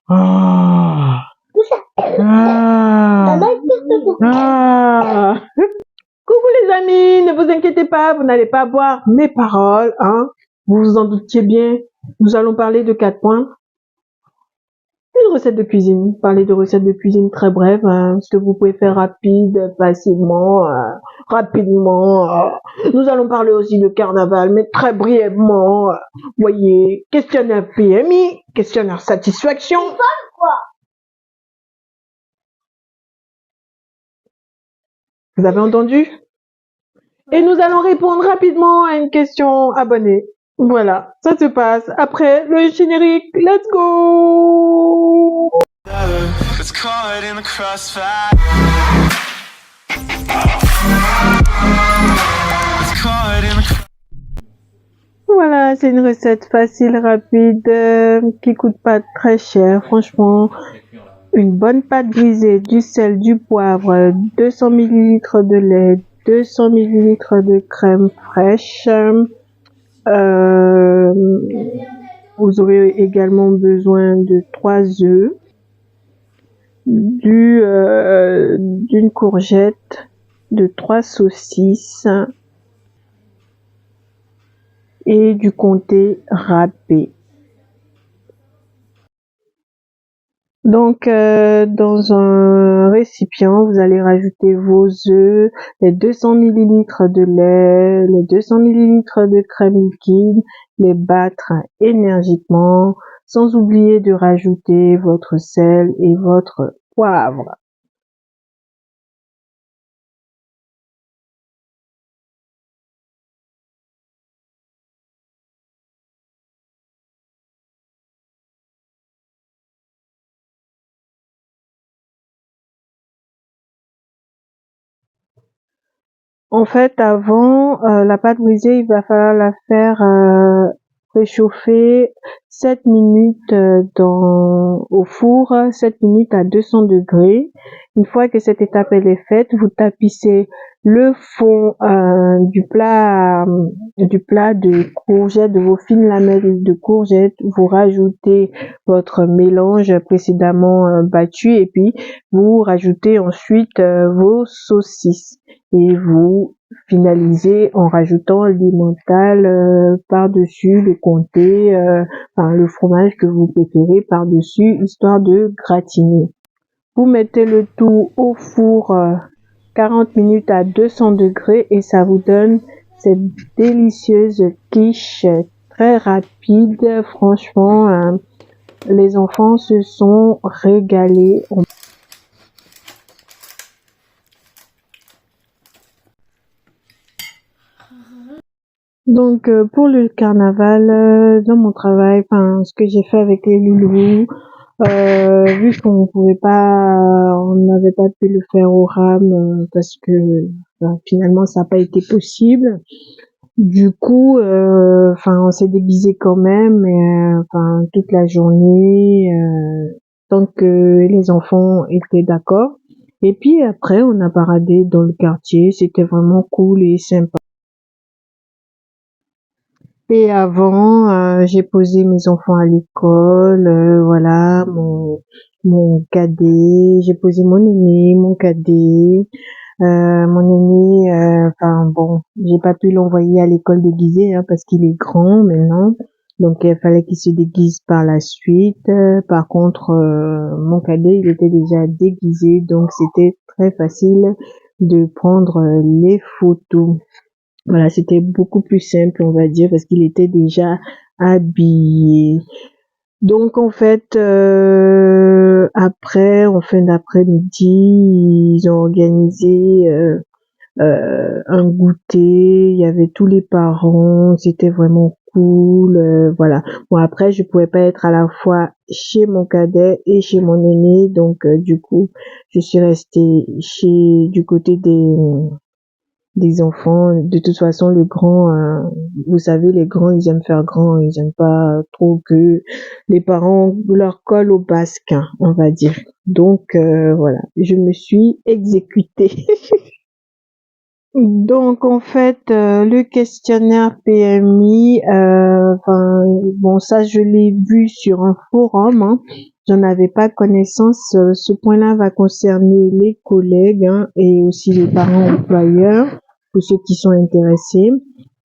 Ah. Ah. Ah. Coucou les amis, ne vous inquiétez pas, vous n'allez pas voir mes paroles, hein. Vous vous en doutiez bien. Nous allons parler de 4 points. Une recette de cuisine. Parler de recettes de cuisine très brève, hein, ce que vous pouvez faire rapide, facilement, rapidement. Nous allons parler aussi de carnaval, mais très brièvement. Voyez, questionnaire PMI, questionnaire satisfaction. Vous avez entendu? Et nous allons répondre rapidement à une question abonnée. Voilà, ça se passe après le générique. Let's go! Voilà, c'est une recette facile, rapide, qui coûte pas très cher. Franchement, une bonne pâte brisée, du sel, du poivre, 200 ml de lait, 200 ml de crème fraîche. Vous aurez également besoin de 3 œufs, d'une courgette, de 3 saucisses et du comté râpé. Donc, dans un récipient, vous allez rajouter vos œufs, les 200 ml de lait, les 200 ml de crème liquide, les battre énergiquement, sans oublier de rajouter votre sel et votre poivre. En fait, avant, la pâte brisée, il va falloir la faire réchauffer 7 minutes au four, 7 minutes à 200 degrés. Une fois que cette étape elle est faite, vous tapissez le fond du plat de courgettes, de vos fines lamelles de courgettes. Vous rajoutez votre mélange précédemment battu et puis vous rajoutez ensuite vos saucisses. Et vous finalisez en rajoutant l'emmental par-dessus, le comté, le fromage que vous préférez par-dessus, histoire de gratiner. Vous mettez le tout au four 40 minutes à 200 degrés et ça vous donne cette délicieuse quiche très rapide. Franchement, les enfants se sont régalés. Donc pour le carnaval, dans mon travail, ce que j'ai fait avec les loulous, vu qu'on pouvait pas, on n'avait pas pu le faire au RAM parce que finalement ça n'a pas été possible. Du coup, on s'est déguisé quand même, toute la journée, tant que les enfants étaient d'accord. Et puis après, on a paradé dans le quartier, c'était vraiment cool et sympa. Et avant, j'ai posé mes enfants à l'école, voilà, mon cadet, j'ai posé mon aîné, mon cadet, mon aîné, j'ai pas pu l'envoyer à l'école déguisé, hein, parce qu'il est grand maintenant, donc il fallait qu'il se déguise par la suite. Par contre, mon cadet, il était déjà déguisé, donc c'était très facile de prendre les photos. Voilà, c'était beaucoup plus simple, on va dire, parce qu'il était déjà habillé. Donc, en fait, après, en fin d'après-midi, ils ont organisé un goûter. Il y avait tous les parents, c'était vraiment cool. Voilà. Bon, après, je pouvais pas être à la fois chez mon cadet et chez mon aîné, donc du coup, je suis restée du côté des enfants. De toute façon, le grand, vous savez, les grands, ils aiment faire grand, ils aiment pas trop que les parents leur collent au basque, hein, on va dire. Donc voilà, je me suis exécutée. Donc en fait, le questionnaire PMI, bon ça je l'ai vu sur un forum, hein. J'en avais pas connaissance. Ce point-là va concerner les collègues, hein, et aussi les parents employeurs, pour ceux qui sont intéressés.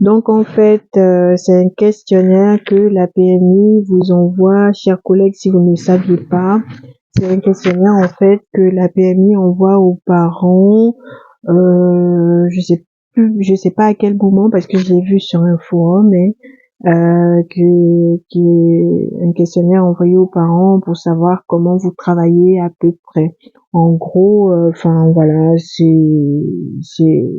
Donc en fait, c'est un questionnaire que la PMI vous envoie, chers collègues, si vous ne le saviez pas. C'est un questionnaire en fait que la PMI envoie aux parents. Je sais pas à quel moment parce que je l'ai vu sur un forum, mais qui est un questionnaire envoyé aux parents pour savoir comment vous travaillez à peu près. En gros, voilà, c'est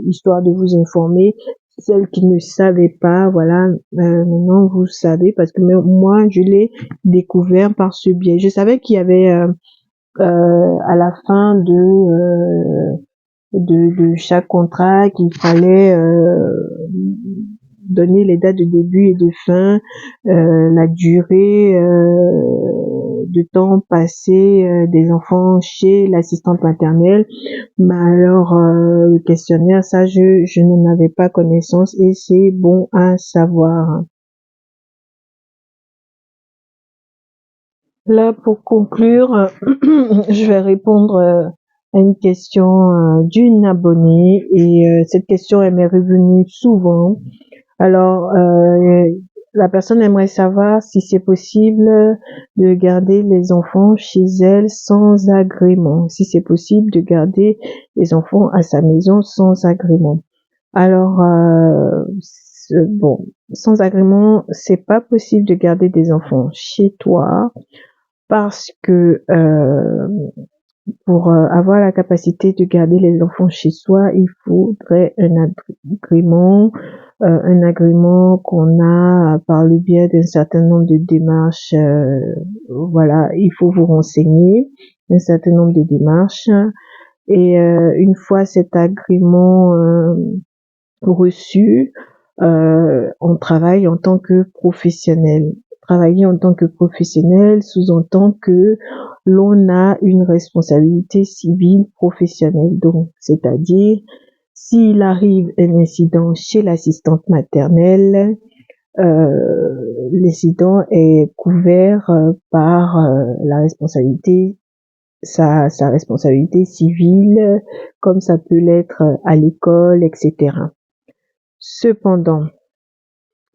histoire de vous informer. Celles qui ne savaient pas, voilà, maintenant vous savez parce que moi je l'ai découvert par ce biais. Je savais qu'il y avait à la fin de chaque contrat qu'il fallait donner les dates de début et de fin, la durée de temps passé des enfants chez l'assistante maternelle. Mais alors, le questionnaire, ça, je n'en avais pas connaissance et c'est bon à savoir. Là, pour conclure, je vais répondre à une question d'une abonnée et cette question, elle m'est revenue souvent. Alors, la personne aimerait savoir si c'est possible de garder les enfants chez elle sans agrément, si c'est possible de garder les enfants à sa maison sans agrément. Alors, bon, sans agrément, c'est pas possible de garder des enfants chez toi parce que pour avoir la capacité de garder les enfants chez soi, il faudrait un agrément qu'on a par le biais d'un certain nombre de démarches. Voilà, il faut vous renseigner un certain nombre de démarches et une fois cet agrément reçu, on travaille en tant que professionnel. Travailler en tant que professionnel sous-entend que l'on a une responsabilité civile professionnelle. Donc, c'est-à-dire, s'il arrive un incident chez l'assistante maternelle, l'incident est couvert par la responsabilité, sa responsabilité civile, comme ça peut l'être à l'école, etc. Cependant,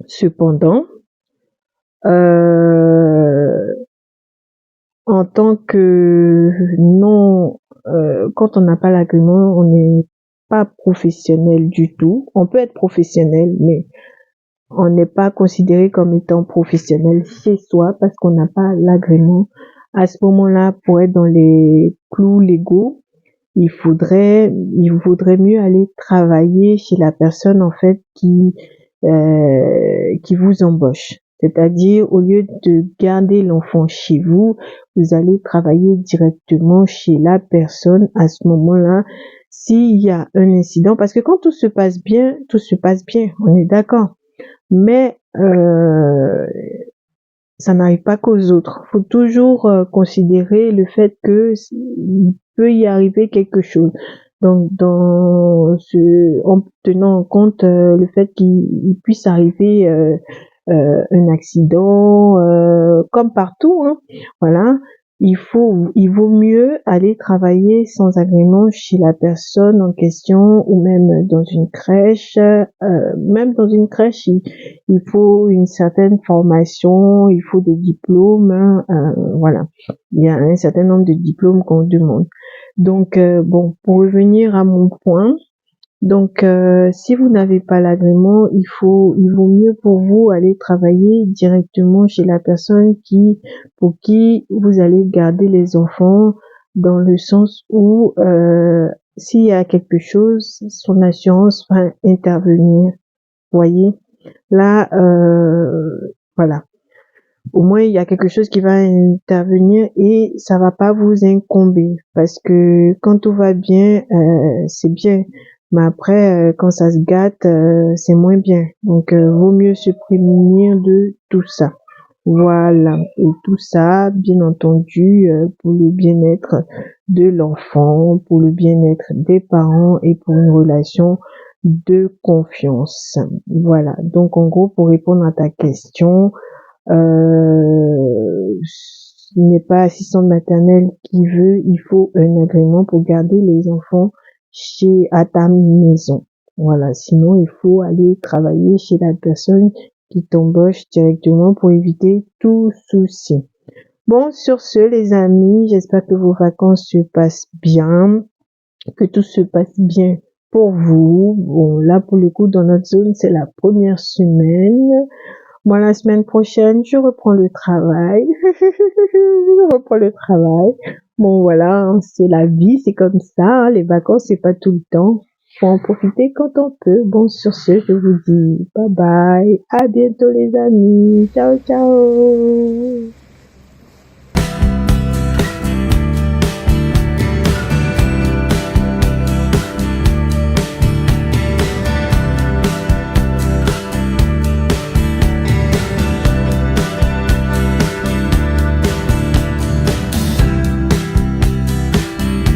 cependant, euh, en tant que non, quand on n'a pas l'agrément, on n'est pas professionnel du tout. On peut être professionnel, mais on n'est pas considéré comme étant professionnel chez soi parce qu'on n'a pas l'agrément. À ce moment-là, pour être dans les clous légaux, il vaudrait mieux aller travailler chez la personne en fait qui vous embauche. C'est-à-dire, au lieu de garder l'enfant chez vous, vous allez travailler directement chez la personne à ce moment-là. S'il y a un incident, parce que quand tout se passe bien, on est d'accord. Mais ça n'arrive pas qu'aux autres. Faut toujours considérer le fait que il peut y arriver quelque chose. Donc, en tenant en compte le fait qu'il puisse arriver un accident, comme partout, hein, voilà. Il vaut mieux aller travailler sans agrément chez la personne en question ou même dans une crèche. Même dans une crèche, il faut une certaine formation, il faut des diplômes, hein, voilà. Il y a un certain nombre de diplômes qu'on demande. Donc, bon, pour revenir à mon point, donc, si vous n'avez pas l'agrément, il vaut mieux pour vous aller travailler directement chez la personne pour qui vous allez garder les enfants, dans le sens où, s'il y a quelque chose, son assurance va intervenir. Voyez, là, voilà. Au moins, il y a quelque chose qui va intervenir et ça va pas vous incomber parce que quand tout va bien, c'est bien. Mais après, quand ça se gâte, c'est moins bien. Donc, vaut mieux se prémunir de tout ça. Voilà. Et tout ça, bien entendu, pour le bien-être de l'enfant, pour le bien-être des parents et pour une relation de confiance. Voilà. Donc, en gros, pour répondre à ta question, ce n'est pas assistante maternelle qui veut, il faut un agrément pour garder les enfants à ta maison. Voilà. Sinon, il faut aller travailler chez la personne qui t'embauche directement pour éviter tout souci. Bon, sur ce, les amis, j'espère que vos vacances se passent bien, que tout se passe bien pour vous. Bon, là, pour le coup, dans notre zone, c'est la première semaine. Moi, la semaine prochaine, je reprends le travail. Je reprends le travail. Bon, voilà, hein, c'est la vie, c'est comme ça. Hein, les vacances, c'est pas tout le temps. Faut en profiter quand on peut. Bon, sur ce, je vous dis bye bye. À bientôt, les amis. Ciao, ciao.